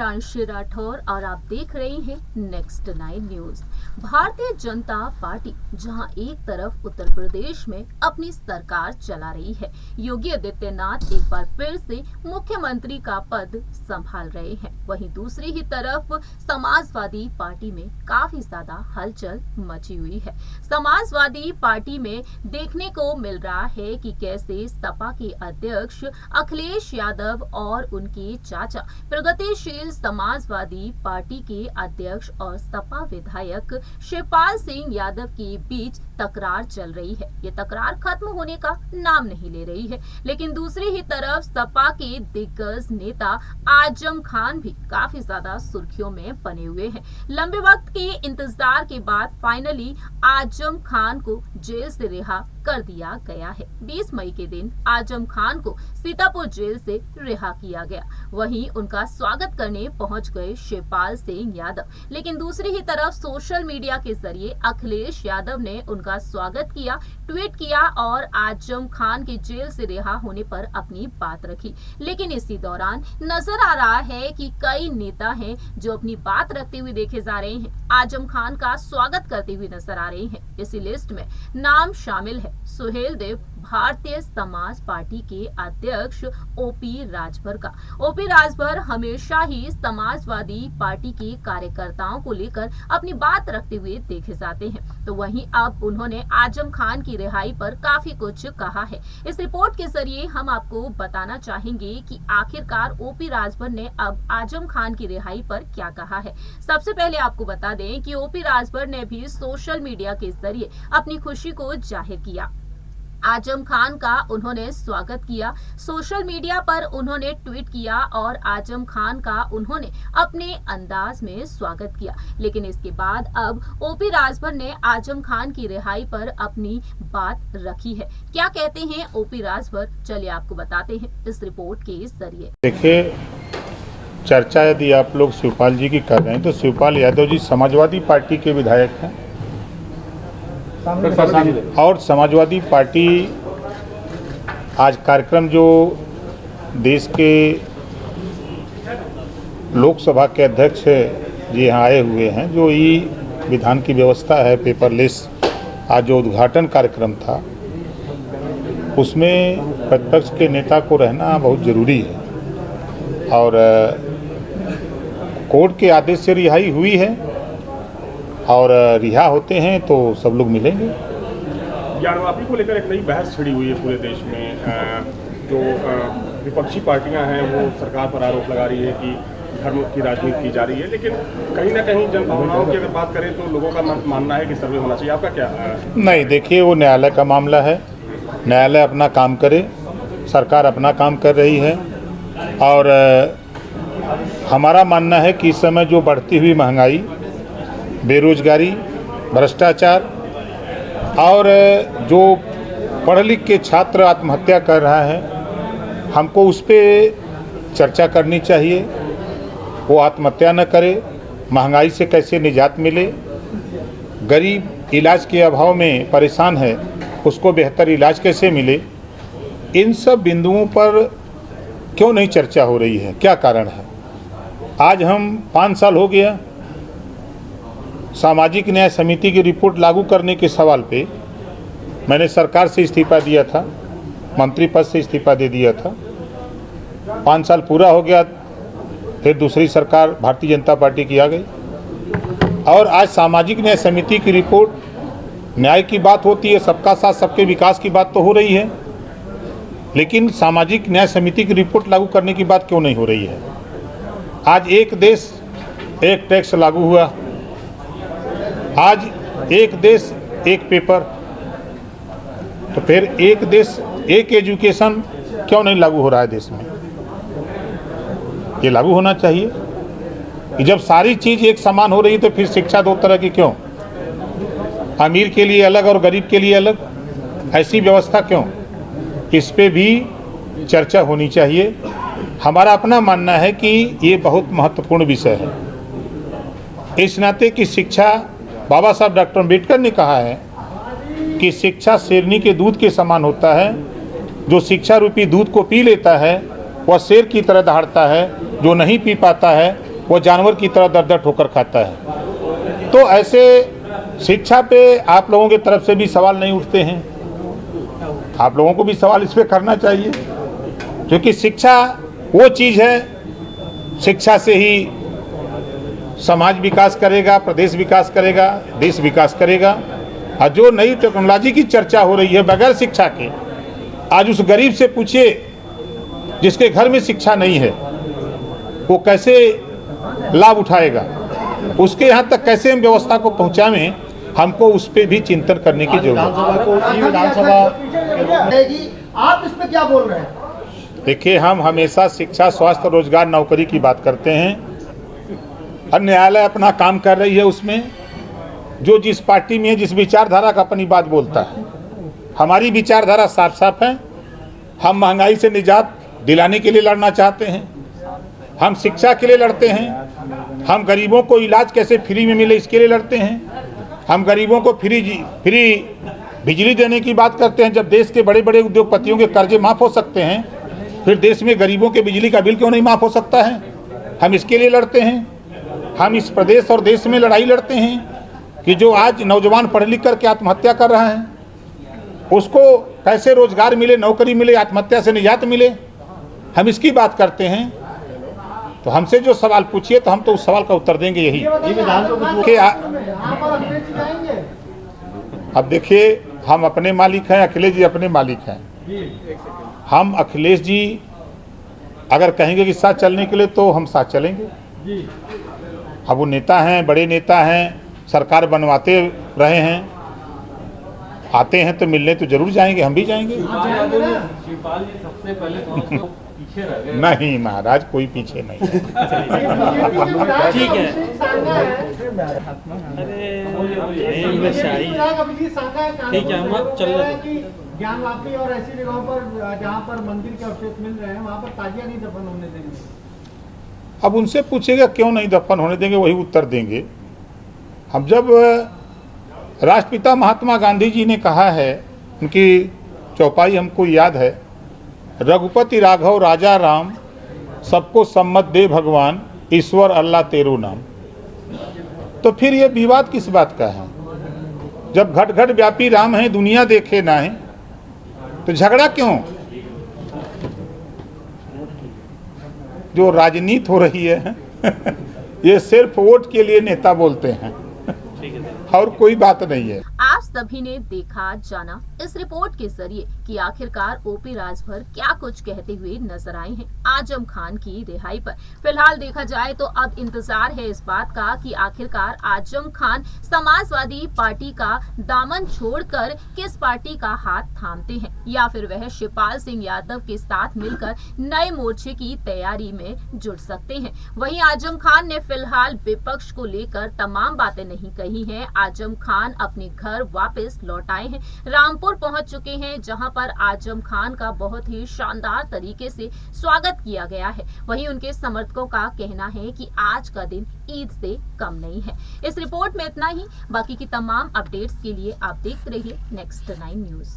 प्रियांशी राठौर और आप देख रहे हैं next 9 news. Bharatiya Janata party जहां एक तरफ उत्तर प्रदेश में अपनी सरकार चला रही है, योगी आदित्यनाथ एक बार फिर से मुख्यमंत्री का पद संभाल रहे हैं, वहीं दूसरी ही तरफ समाजवादी पार्टी में काफी ज्यादा हलचल मची हुई है। समाजवादी पार्टी में देखने को मिल रहा है कि कैसे सपा के अध्यक्ष अखिलेश यादव और उनके चाचा प्रगतिशील समाजवादी पार्टी के अध्यक्ष और सपा विधायक शिवपाल सिंह यादव के बीच तकरार चल रही है। ये तकरार खत्म होने का नाम नहीं ले रही है, लेकिन दूसरी ही तरफ सपा के दिग्गज नेता आजम खान भी काफी ज्यादा सुर्खियों में बने हुए हैं। लंबे वक्त के इंतजार के बाद फाइनली आजम खान को जेल से रिहा कर दिया गया है। 20 मई के दिन आजम खान को सीतापुर जेल से रिहा किया गया। वहीं उनका स्वागत करने पहुंच गए शिवपाल सिंह यादव, लेकिन दूसरी ही तरफ सोशल मीडिया के जरिए अखिलेश यादव ने उनका स्वागत किया, ट्वीट किया और आजम खान के जेल से रिहा होने पर अपनी बात रखी। लेकिन इसी दौरान नजर आ रहा है कि कई नेता हैं जो अपनी बात रखते हुए देखे जा रहे हैं, आजम खान का स्वागत करते हुए नजर आ रहे हैं। इसी लिस्ट में नाम शामिल है सुहेल देव, भारतीय समाज पार्टी के अध्यक्ष ओपी राजभर का। ओपी राजभर हमेशा ही समाजवादी पार्टी के कार्यकर्ताओं को लेकर अपनी बात रखते हुए देखे जाते हैं, तो वहीं अब उन्होंने आजम खान की रिहाई पर काफी कुछ कहा है। इस रिपोर्ट के जरिए हम आपको बताना चाहेंगे कि आखिरकार ओपी राजभर ने अब आजम खान की रिहाई पर क्या कहा है। सबसे पहले आपको बता दें कि ओपी राजभर ने भी सोशल मीडिया के जरिए अपनी खुशी को जाहिर किया। आजम खान का उन्होंने स्वागत किया, सोशल मीडिया पर उन्होंने ट्वीट किया और आजम खान का उन्होंने अपने अंदाज में स्वागत किया। लेकिन इसके बाद अब ओपी राजभर ने आजम खान की रिहाई पर अपनी बात रखी है। क्या कहते हैं ओपी राजभर, चलिए आपको बताते हैं इस रिपोर्ट के जरिए। देखिए, चर्चा यदि आप लोग शिवपाल जी की कर रहे हैं तो शिवपाल यादव जी समाजवादी पार्टी के विधायक हैं और समाजवादी पार्टी आज कार्यक्रम जो देश के लोकसभा के अध्यक्ष जी यहाँ आए हुए हैं, जो ई विधान की व्यवस्था है पेपरलेस, आज जो उद्घाटन कार्यक्रम था उसमें प्रतिपक्ष के नेता को रहना बहुत ज़रूरी है और कोर्ट के आदेश से रिहाई हुई है और रिहा होते हैं तो सब लोग मिलेंगे। ज्ञानवापी को लेकर एक नई बहस छिड़ी हुई है पूरे देश में। जो विपक्षी पार्टियां हैं वो सरकार पर आरोप लगा रही है कि धर्म की राजनीति की जा रही है, लेकिन कहीं ना कहीं जनभावनाओं की अगर बात करें तो लोगों का मानना है कि सर्वे होना चाहिए। आपका क्या? नहीं, देखिए, वो न्यायालय का मामला है, न्यायालय अपना काम करे, सरकार अपना काम कर रही है और हमारा मानना है कि इस समय जो बढ़ती हुई महंगाई, बेरोजगारी, भ्रष्टाचार और जो पढ़ लिख के छात्र आत्महत्या कर रहा है, हमको उस पर चर्चा करनी चाहिए। वो आत्महत्या न करे, महंगाई से कैसे निजात मिले, गरीब इलाज के अभाव में परेशान है, उसको बेहतर इलाज कैसे मिले, इन सब बिंदुओं पर क्यों नहीं चर्चा हो रही है? क्या कारण है? आज हम 5 साल हो गया सामाजिक न्याय समिति की रिपोर्ट लागू करने के सवाल पे मैंने सरकार से इस्तीफा दिया था, मंत्री पद से इस्तीफा दे दिया था। 5 साल पूरा हो गया, फिर दूसरी सरकार भारतीय जनता पार्टी की आ गई और आज सामाजिक न्याय समिति की रिपोर्ट, न्याय की बात होती है, सबका साथ सबके विकास की बात तो हो रही है, लेकिन सामाजिक न्याय समिति की रिपोर्ट लागू करने की बात क्यों नहीं हो रही है? आज एक देश एक टैक्स लागू हुआ, आज एक देश एक पेपर, तो फिर एक देश एक एजुकेशन क्यों नहीं लागू हो रहा है देश में? ये लागू होना चाहिए कि जब सारी चीज़ एक समान हो रही है तो फिर शिक्षा 2 तरह की क्यों? अमीर के लिए अलग और गरीब के लिए अलग, ऐसी व्यवस्था क्यों? इस पे भी चर्चा होनी चाहिए। हमारा अपना मानना है कि ये बहुत महत्वपूर्ण विषय है। इस नाते कि शिक्षा, बाबा साहब डॉक्टर अम्बेडकर ने कहा है कि शिक्षा शेरनी के दूध के समान होता है, जो शिक्षा रूपी दूध को पी लेता है वह शेर की तरह दहाड़ता है, जो नहीं पी पाता है वो जानवर की तरह दर दर ठोकर खाता है। तो ऐसे शिक्षा पे आप लोगों की तरफ से भी सवाल नहीं उठते हैं। आप लोगों को भी सवाल इस पे करना चाहिए, क्योंकि शिक्षा वो चीज़ है, शिक्षा से ही समाज विकास करेगा, प्रदेश विकास करेगा, देश विकास करेगा। और जो नई टेक्नोलॉजी की चर्चा हो रही है बगैर शिक्षा के, आज उस गरीब से पूछिए जिसके घर में शिक्षा नहीं है, वो कैसे लाभ उठाएगा, उसके यहाँ तक कैसे हम व्यवस्था को पहुँचाएं, हमको उस पर भी चिंतन करने की जरूरत है। आप इस पे क्या बोल रहे हैं? देखिए, हम हमेशा शिक्षा, स्वास्थ्य, रोजगार, नौकरी की बात करते हैं और न्यायालय अपना काम कर रही है। उसमें जो जिस पार्टी में है, जिस विचारधारा का अपनी बात बोलता है। हमारी विचारधारा साफ साफ है। हम महंगाई से निजात दिलाने के लिए लड़ना चाहते हैं, हम शिक्षा के लिए लड़ते हैं, हम गरीबों को इलाज कैसे फ्री में मिले इसके लिए लड़ते हैं, हम गरीबों को फ्री बिजली देने की बात करते हैं। जब देश के बड़े बड़े उद्योगपतियों के कर्जे माफ़ हो सकते हैं, फिर देश में गरीबों के बिजली का बिल क्यों नहीं माफ़ हो सकता है? हम इसके लिए लड़ते हैं। हम इस प्रदेश और देश में लड़ाई लड़ते हैं कि जो आज नौजवान पढ़ लिख करके आत्महत्या कर रहा है, उसको कैसे रोजगार मिले, नौकरी मिले, आत्महत्या से निजात मिले, हम इसकी बात करते हैं। तो हमसे जो सवाल पूछिए तो हम तो उस सवाल का उत्तर देंगे यही कि अब देखिए, हम अपने मालिक हैं, अखिलेश जी अपने मालिक हैं। हम अखिलेश जी अगर कहेंगे कि साथ चलने के लिए तो हम साथ चलेंगे। अब वो नेता हैं, बड़े नेता हैं, सरकार बनवाते रहे हैं, आते हैं तो मिलने तो जरूर जाएंगे, हम भी जाएंगे। शिवपाल जी सबसे पहले तो पीछे रह गए। नहीं महाराज, कोई पीछे नहीं है। ठीक है। ठीक है, हम चल रहे ज्ञान वापी और ऐसी जगहों पर जहाँ पर मंदिर के अवशेष मिल रहे हैं, वहाँ पर ताजिया नहीं दफन होने देंगे। अब उनसे पूछेगा क्यों नहीं दफन होने देंगे, वही उत्तर देंगे। हम जब राष्ट्रपिता महात्मा गांधी जी ने कहा है, उनकी चौपाई हमको याद है, रघुपति राघव राजा राम, सबको सम्मत दे भगवान, ईश्वर अल्लाह तेरो नाम। तो फिर ये विवाद किस बात का है? जब घट घट व्यापी राम है, दुनिया देखे ना है, तो झगड़ा क्यों? जो राजनीति हो रही है ये सिर्फ वोट के लिए नेता बोलते हैं और कोई बात नहीं है। आप सभी ने देखा, जाना इस रिपोर्ट के जरिए कि आखिरकार ओपी राजभर क्या कुछ कहते हुए नजर आए हैं आजम खान की रिहाई पर। फिलहाल देखा जाए तो अब इंतजार है इस बात का कि आखिरकार आजम खान समाजवादी पार्टी का दामन छोड़कर किस पार्टी का हाथ थामते हैं, या फिर वह शिवपाल सिंह यादव के साथ मिलकर नए मोर्चे की तैयारी में जुट सकते हैं। वहीं आजम खान ने फिलहाल विपक्ष को लेकर तमाम बातें नहीं कही हैं। आजम खान अपने घर वापस लौट आए हैं, रामपुर पहुंच चुके हैं, जहां पर आजम खान का बहुत ही शानदार तरीके से स्वागत किया गया है। वहीं उनके समर्थकों का कहना है कि आज का दिन ईद से कम नहीं है। इस रिपोर्ट में इतना ही। बाकी की तमाम अपडेट्स के लिए आप देखते रहिए नेक्स्ट 9 न्यूज।